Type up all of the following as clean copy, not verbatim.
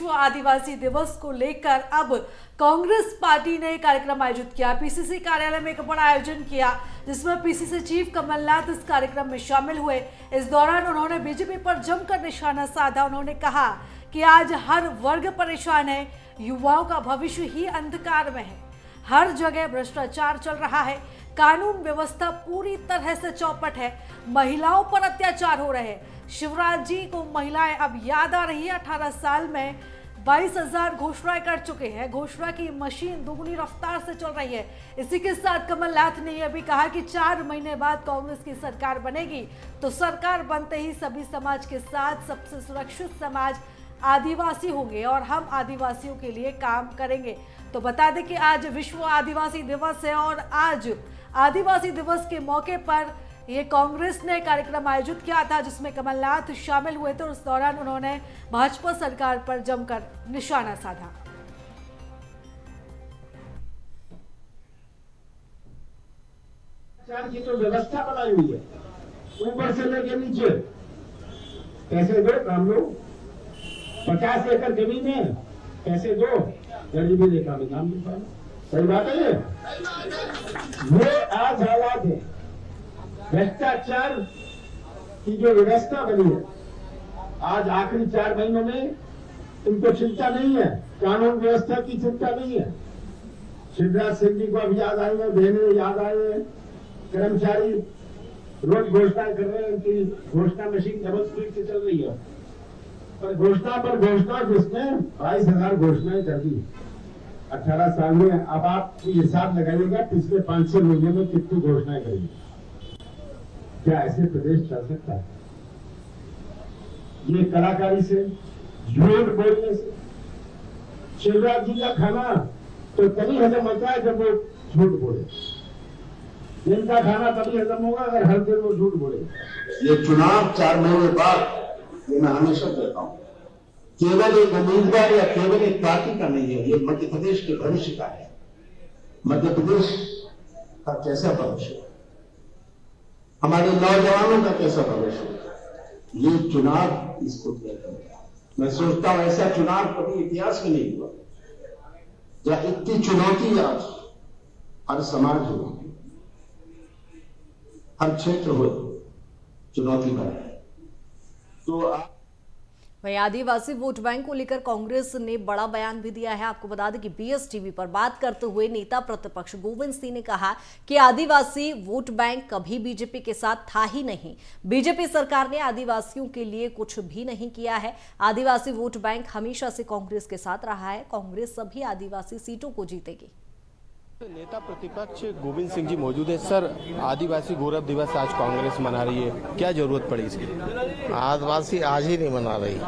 विश्व आदिवासी दिवस को लेकर अब कांग्रेस पार्टी ने कार्यक्रम आयोजित किया। पीसीसी कार्यालय में एक बड़ा आयोजन किया जिसमें पीसीसी चीफ कमलनाथ इस कार्यक्रम में शामिल हुए। इस दौरान उन्होंने बीजेपी पर जमकर निशाना साधा। उन्होंने कहा कि आज हर वर्ग परेशान है, युवाओं का भविष्य ही अंधकार में है, हर जगह भ्रष्टाचार चल रहा है, कानून व्यवस्था पूरी तरह से चौपट है, महिलाओं पर अत्याचार हो रहे हैं। शिवराज जी को महिलाएं अब याद आ रही है। 18 साल में 22,000 घोषणाएं कर चुके हैं। घोषणा की मशीन दुगनी रफ्तार से चल रही है। इसी के साथ कमलनाथ ने यह भी कहा कि 4 महीने बाद कांग्रेस की सरकार बनेगी तो सरकार बनते ही सभी समाज के साथ सबसे सुरक्षित समाज आदिवासी होंगे और हम आदिवासियों के लिए काम करेंगे। तो बता दें कि आज विश्व आदिवासी दिवस है और आज आदिवासी दिवस के मौके पर ये कांग्रेस ने कार्यक्रम आयोजित किया था जिसमें कमलनाथ शामिल हुए थे। उस दौरान उन्होंने भाजपा सरकार पर जमकर निशाना साधा। की तो व्यवस्था बनाई हुई है, ऊपर से लेके नीचे। कैसे दो काम लो, 50 एकड़ जमीन है, कैसे दो गरीबी रेखा में काम मिलता है। सही बात है। ये आज हालात है। भ्रष्टाचार की जो व्यवस्था बनी है, आज आखिरी 4 महीनों में इनको चिंता नहीं है, कानून व्यवस्था की चिंता नहीं है। शिवराज सिंह जी को अब याद आएंगे, बहने याद आए, कर्मचारी रोज घोषणाएं कर रहे हैं, उनकी घोषणा मशीन डबल स्पीड से चल रही है। पर घोषणा जिसने 22,000 घोषणाएं कर दी 18 साल में। अब आप हिसाब लगाइएगा पिछले 5-6 महीने में कितनी घोषणाएं करी। क्या ऐसे प्रदेश चल सकता है? ये कलाकारी से, झूठ बोलने से। शिवराज जी का खाना तो तभी हजम होता है जब वो झूठ बोले। जिनका खाना तभी हजम होगा अगर हर दिन वो झूठ बोले। ये चुनाव 4 महीने बाद, ये मैं हमेशा कहता हूं, केवल एक उम्मीदवार या केवल एक पार्टी का नहीं है, ये मध्य प्रदेश के भविष्य का है। मध्य प्रदेश का कैसा भविष्य, हमारे नौजवानों का कैसा भविष्य, ये चुनाव इसको तय करेगा। मैं सोचता हूं ऐसा चुनाव कभी इतिहास में नहीं हुआ जहां इतनी चुनौती आज हर समाज हो, हर क्षेत्र हो चुनौती पर है। तो वहीं आदिवासी वोट बैंक को लेकर कांग्रेस ने बड़ा बयान भी दिया है। आपको बता दें कि बीएसटीवी पर बात करते हुए नेता प्रतिपक्ष गोविंद सिंह ने कहा कि आदिवासी वोट बैंक कभी बीजेपी के साथ था ही नहीं। बीजेपी सरकार ने आदिवासियों के लिए कुछ भी नहीं किया है। आदिवासी वोट बैंक हमेशा से कांग्रेस के साथ रहा है। कांग्रेस सभी आदिवासी सीटों को जीतेगी। नेता प्रतिपक्ष गोविंद सिंह जी मौजूद है। सर, आदिवासी गौरव दिवस आज कांग्रेस मना रही है, क्या जरूरत पड़ी इसकी? आदिवासी आज ही नहीं मना रही।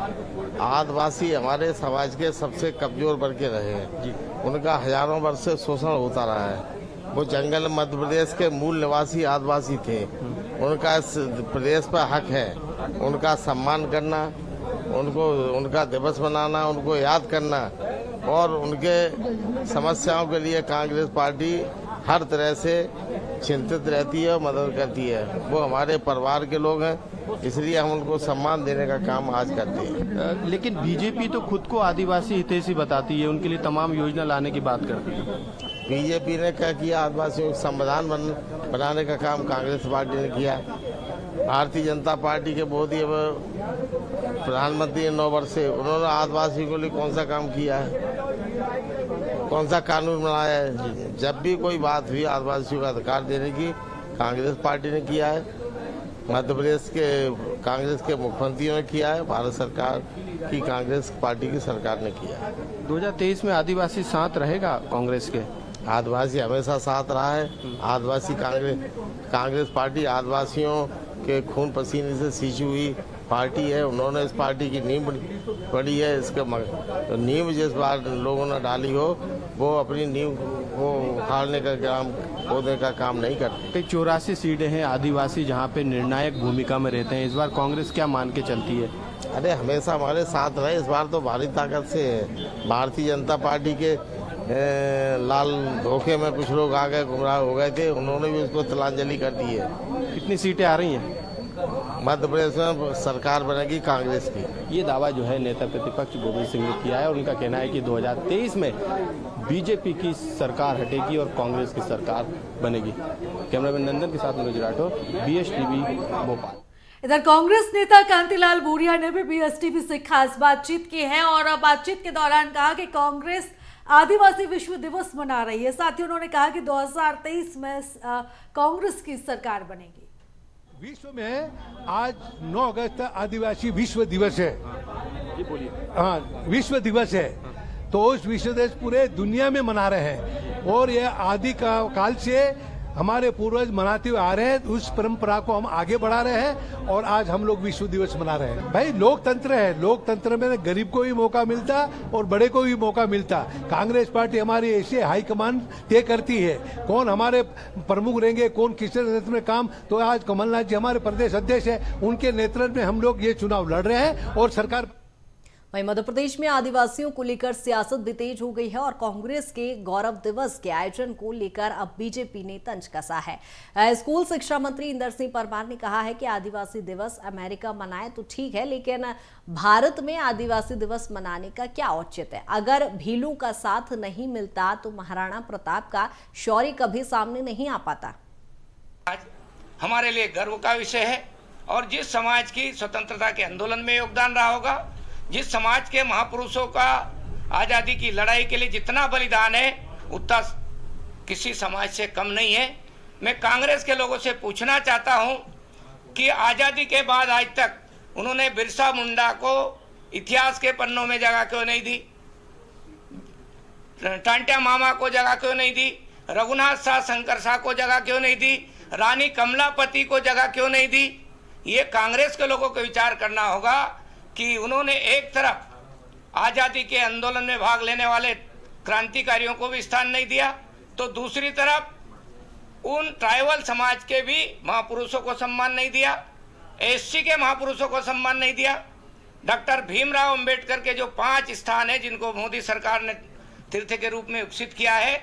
आदिवासी हमारे समाज के सबसे कमजोर वर्ग के रहे हैं। उनका हजारों वर्ष से शोषण होता रहा है। वो जंगल मध्य प्रदेश के मूल निवासी आदिवासी थे। उनका इस प्रदेश पर हक है। उनका सम्मान करना, उनका दिवस मनाना, उनको याद करना और उनके समस्याओं के लिए कांग्रेस पार्टी हर तरह से चिंतित रहती है और मदद करती है। वो हमारे परिवार के लोग हैं, इसलिए हम उनको सम्मान देने का काम आज करते हैं। लेकिन बीजेपी तो खुद को आदिवासी हितैषी बताती है, उनके लिए तमाम योजना लाने की बात करती है। बीजेपी ने क्या किया? आदिवासियों को संविधान बनाने का काम कांग्रेस पार्टी ने किया। भारतीय जनता पार्टी के मोदी प्रधानमंत्री 9 वर्ष से, उन्होंने आदिवासियों के लिए कौन सा काम किया है? कौन सा कानून बनाया है? जब भी कोई बात हुई आदिवासियों का अधिकार देने की, कांग्रेस पार्टी ने किया है। मध्य प्रदेश के कांग्रेस के मुख्यमंत्रियों ने किया है। भारत सरकार की कांग्रेस पार्टी की सरकार ने किया है। 2023 में आदिवासी साथ रहेगा कांग्रेस के? आदिवासी हमेशा साथ रहा है। आदिवासी कांग्रेस पार्टी आदिवासियों के खून पसीने से सींची हुई पार्टी है। उन्होंने इस पार्टी की नींव पड़ी है। इसके नींव जिस बार लोगों ने डाली हो, वो अपनी नींव को उखाड़ने का काम, खोदने का काम नहीं करते। 84 सीटें हैं आदिवासी जहां पे निर्णायक भूमिका में रहते हैं। इस बार कांग्रेस क्या मान के चलती है? अरे हमेशा हमारे साथ रहे। इस बार तो भारी ताकत से है। भारतीय जनता पार्टी के लाल धोखे में कुछ लोग आ गए, गुमराह हो गए थे, उन्होंने भी उसको तिलांजलि कर दी है। कितनी सीटें आ रही हैं? मध्य प्रदेश में सरकार बनेगी कांग्रेस की। ये दावा जो है नेता प्रतिपक्ष गोविंद सिंह ने किया है और उनका कहना है कि 2023 में बीजेपी की सरकार हटेगी और कांग्रेस की सरकार बनेगी। कैमरामैन नंदन के साथ मनोज राठौर, BSTV भोपाल। इधर कांग्रेस नेता कांतिलाल भूरिया ने भी BSTV से खास बातचीत की है और बातचीत के दौरान कहा कि कांग्रेस आदिवासी विश्व दिवस मना रही है। साथ ही उन्होंने कहा कि 2023 में कांग्रेस की सरकार बनेगी। विश्व में आज 9 अगस्त आदिवासी विश्व दिवस है। ये बोलिए। हाँ, विश्व दिवस है, तो उस विश्व दिवस पूरे दुनिया में मना रहे हैं और ये आदि काल से हमारे पूर्वज मनाते हुए आ रहे हैं। उस परंपरा को हम आगे बढ़ा रहे हैं और आज हम लोग विश्व दिवस मना रहे हैं। भाई लोकतंत्र है, लोकतंत्र में गरीब को भी मौका मिलता और बड़े को भी मौका मिलता। कांग्रेस पार्टी हमारी ऐसे हाईकमान तय करती है कौन हमारे प्रमुख रहेंगे, कौन किस नेतृत्व में काम। तो आज कमलनाथ जी हमारे प्रदेश अध्यक्ष है, उनके नेतृत्व में हम लोग ये चुनाव लड़ रहे हैं और सरकार। वहीं मध्य प्रदेश में आदिवासियों को लेकर सियासत भी तेज हो गई है और कांग्रेस के गौरव दिवस के आयोजन को लेकर अब बीजेपी ने तंज कसा है। स्कूल शिक्षा मंत्री इंदर सिंह परमार ने कहा है कि आदिवासी दिवस अमेरिका मनाए तो ठीक है, लेकिन भारत में आदिवासी दिवस मनाने का क्या औचित्य है। अगर भीलू का साथ नहीं मिलता तो महाराणा प्रताप का शौर्य कभी सामने नहीं आ पाता। आज हमारे लिए गर्व का विषय है और जिस समाज की स्वतंत्रता के आंदोलन में योगदान रहा होगा, जिस समाज के महापुरुषों का आजादी की लड़ाई के लिए जितना बलिदान है उतना किसी समाज से कम नहीं है। मैं कांग्रेस के लोगों से पूछना चाहता हूं कि आजादी के बाद आज तक उन्होंने बिरसा मुंडा को इतिहास के पन्नों में जगह क्यों नहीं दी, टांट्या मामा को जगह क्यों नहीं दी, रघुनाथ शाह शंकर शाह को जगह क्यों नहीं दी, रानी कमलापति को जगह क्यों नहीं दी। ये कांग्रेस के लोगों को विचार करना होगा कि उन्होंने एक तरफ आजादी के आंदोलन में भाग लेने वाले क्रांतिकारियों को भी स्थान नहीं दिया, तो दूसरी तरफ उन ट्राइबल समाज के भी महापुरुषों को सम्मान नहीं दिया, SC के महापुरुषों को सम्मान नहीं दिया। डॉक्टर भीमराव अंबेडकर के जो 5 स्थान है जिनको मोदी सरकार ने तीर्थ के रूप में विकसित किया है,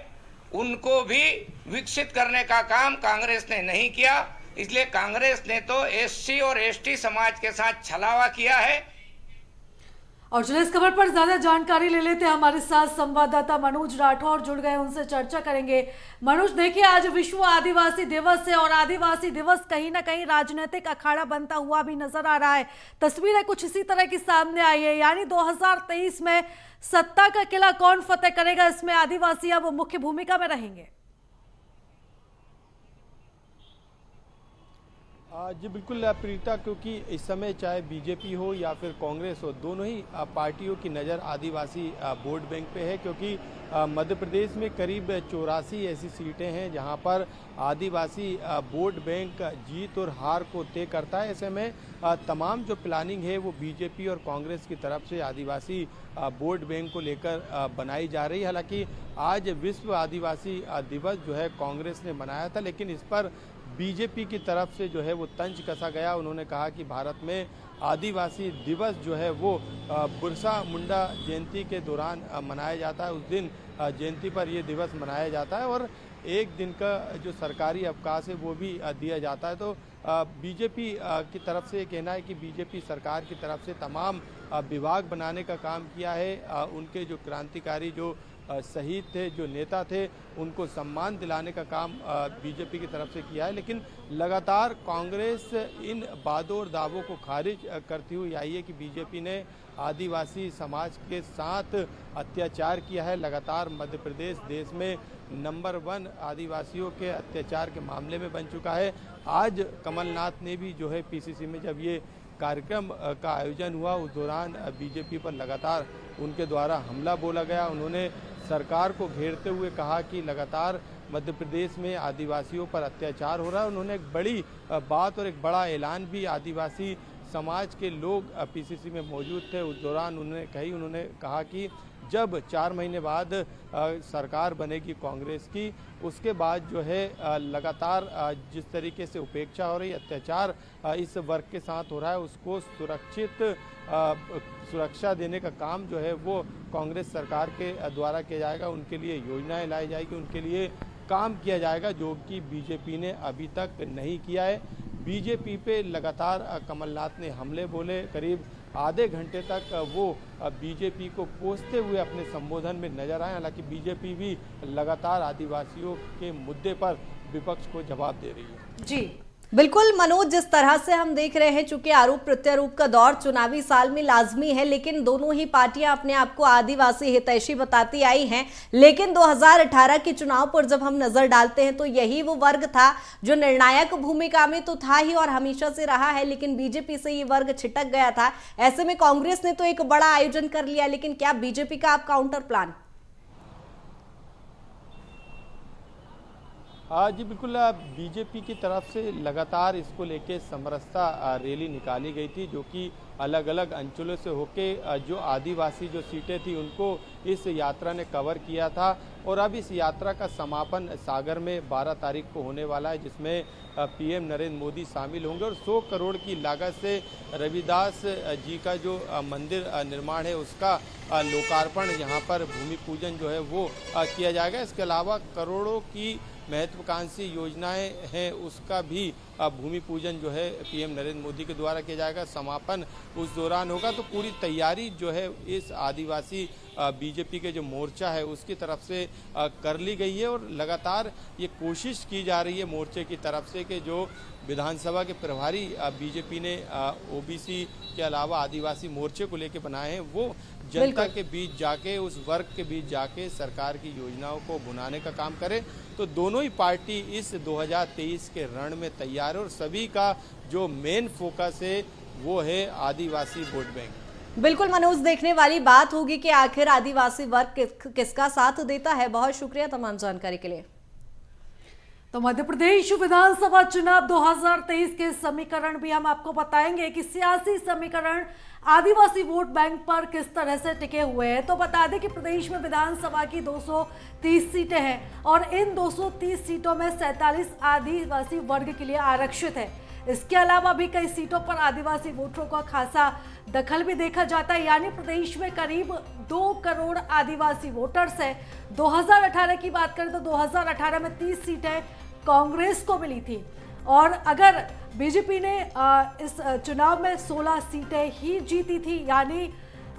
उनको भी विकसित करने का काम कांग्रेस ने नहीं किया। इसलिए कांग्रेस ने तो SC और ST समाज के साथ छलावा किया है। और चलिए इस खबर पर ज्यादा जानकारी ले लेते हैं। हमारे साथ संवाददाता मनोज राठौर जुड़ गए, उनसे चर्चा करेंगे। मनोज, देखिए आज विश्व आदिवासी दिवस है और आदिवासी दिवस कहीं ना कहीं राजनीतिक अखाड़ा बनता हुआ भी नजर आ रहा है। तस्वीरें कुछ इसी तरह की सामने आई है, यानी 2023 में सत्ता का किला कौन फतेह करेगा, इसमें आदिवासी अब मुख्य भूमिका में रहेंगे। जी बिल्कुल प्रीता, क्योंकि इस समय चाहे बीजेपी हो या फिर कांग्रेस हो, दोनों ही पार्टियों की नज़र आदिवासी वोट बैंक पे है, क्योंकि मध्य प्रदेश में करीब 84 ऐसी सीटें हैं जहां पर आदिवासी वोट बैंक जीत और हार को तय करता है। ऐसे में तमाम जो प्लानिंग है वो बीजेपी और कांग्रेस की तरफ से आदिवासी वोट बैंक को लेकर बनाई जा रही है। हालांकि आज विश्व आदिवासी दिवस जो है कांग्रेस ने मनाया था, लेकिन इस पर बीजेपी की तरफ से जो है वो तंज कसा गया। उन्होंने कहा कि भारत में आदिवासी दिवस जो है वो बिरसा मुंडा जयंती के दौरान मनाया जाता है। उस दिन जयंती पर ये दिवस मनाया जाता है और एक दिन का जो सरकारी अवकाश है वो भी दिया जाता है। तो बीजेपी की तरफ से कहना है कि बीजेपी सरकार की तरफ से तमाम विभाग बनाने का काम किया है। उनके जो क्रांतिकारी जो शहीद थे, जो नेता थे, उनको सम्मान दिलाने का काम बीजेपी की तरफ से किया है। लेकिन लगातार कांग्रेस इन वादों और दावों को खारिज करती हुई आई है कि बीजेपी ने आदिवासी समाज के साथ अत्याचार किया है। लगातार मध्य प्रदेश देश में नंबर 1 आदिवासियों के अत्याचार के मामले में बन चुका है। आज कमलनाथ ने भी जो है पीसीसी में जब ये कार्यक्रम का आयोजन हुआ उस दौरान बीजेपी पर लगातार उनके द्वारा हमला बोला गया। उन्होंने सरकार को घेरते हुए कहा कि लगातार मध्य प्रदेश में आदिवासियों पर अत्याचार हो रहा है। उन्होंने एक बड़ी बात और एक बड़ा ऐलान भी आदिवासी समाज के लोग पीसीसी में मौजूद थे उस दौरान उन्होंने कहा कि जब 4 महीने बाद सरकार बनेगी कांग्रेस की, उसके बाद जो है लगातार जिस तरीके से उपेक्षा हो रही, अत्याचार इस वर्ग के साथ हो रहा है, उसको सुरक्षा देने का काम जो है वो कांग्रेस सरकार के द्वारा किया जाएगा। उनके लिए योजनाएं लाई जाएगी, उनके लिए काम किया जाएगा, जो कि बीजेपी ने अभी तक नहीं किया है। बीजेपी पे लगातार कमलनाथ ने हमले बोले। करीब आधे घंटे तक वो बीजेपी को कोसते हुए अपने संबोधन में नजर आए। हालांकि बीजेपी भी लगातार आदिवासियों के मुद्दे पर विपक्ष को जवाब दे रही है। जी बिल्कुल मनोज, जिस तरह से हम देख रहे हैं, चूंकि आरोप प्रत्यारोप का दौर चुनावी साल में लाजमी है, लेकिन दोनों ही पार्टियां अपने आप को आदिवासी हितैषी बताती आई हैं। लेकिन 2018 के चुनाव पर जब हम नजर डालते हैं तो यही वो वर्ग था जो निर्णायक भूमिका में तो था ही और हमेशा से रहा है, लेकिन बीजेपी से ये वर्ग छिटक गया था। ऐसे में कांग्रेस ने तो एक बड़ा आयोजन कर लिया, लेकिन क्या बीजेपी का आप काउंटर प्लान? जी बिल्कुल, बीजेपी की तरफ से लगातार इसको लेके समरसता रैली निकाली गई थी, जो कि अलग अलग अंचलों से होके जो आदिवासी जो सीटें थी उनको इस यात्रा ने कवर किया था। और अब इस यात्रा का समापन सागर में 12 तारीख को होने वाला है, जिसमें पीएम नरेंद्र मोदी शामिल होंगे और 100 करोड़ की लागत से रविदास जी का जो मंदिर निर्माण है उसका लोकार्पण, यहाँ पर भूमि पूजन जो है वो किया जाएगा। इसके अलावा करोड़ों की महत्वाकांक्षी योजनाएं हैं उसका भी भूमि पूजन जो है पीएम नरेंद्र मोदी के द्वारा किया जाएगा। समापन उस दौरान होगा। तो पूरी तैयारी जो है इस आदिवासी बीजेपी के जो मोर्चा है उसकी तरफ से कर ली गई है और लगातार ये कोशिश की जा रही है मोर्चे की तरफ से कि जो विधानसभा के प्रभारी बीजेपी ने ओबीसी के अलावा आदिवासी मोर्चे को लेकर बनाए हैं वो जनता के बीच जाके, उस वर्ग के बीच जाके सरकार की योजनाओं को भुनाने का काम करे। तो दोनों ही पार्टी इस 2023 के रण में तैयार है और सभी का जो मेन फोकस है वो है आदिवासी वोट बैंक। बिल्कुल मनोज, देखने वाली बात होगी कि आखिर आदिवासी वर्ग किसका साथ देता है। बहुत शुक्रिया तमाम जानकारी के लिए। तो मध्य प्रदेश विधानसभा चुनाव 2023 के समीकरण भी हम आपको बताएंगे कि सियासी समीकरण आदिवासी वोट बैंक पर किस तरह से टिके हुए हैं। तो बता दें कि प्रदेश में विधानसभा की 230 सीटें हैं और इन 230 सीटों में 47 आदिवासी वर्ग के लिए आरक्षित है। इसके अलावा भी कई सीटों पर आदिवासी वोटरों का खासा दखल भी देखा जाता है, यानी प्रदेश में करीब 2 करोड़ आदिवासी वोटर्स हैं। 2018 की बात करें तो 2018 में 30 सीटें कांग्रेस को मिली थी और अगर बीजेपी ने इस चुनाव में 16 सीटें ही जीती थी, यानी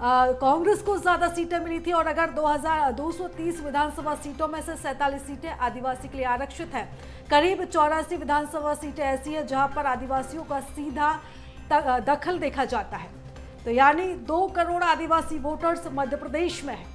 कांग्रेस को ज्यादा सीटें मिली थी। और अगर 230 विधानसभा सीटों में से 47 सीटें आदिवासी के लिए आरक्षित हैं। करीब 84 विधानसभा सीटें ऐसी हैं जहां पर आदिवासियों का सीधा दखल देखा जाता है। तो यानी 2 करोड़ आदिवासी वोटर्स मध्य प्रदेश में है।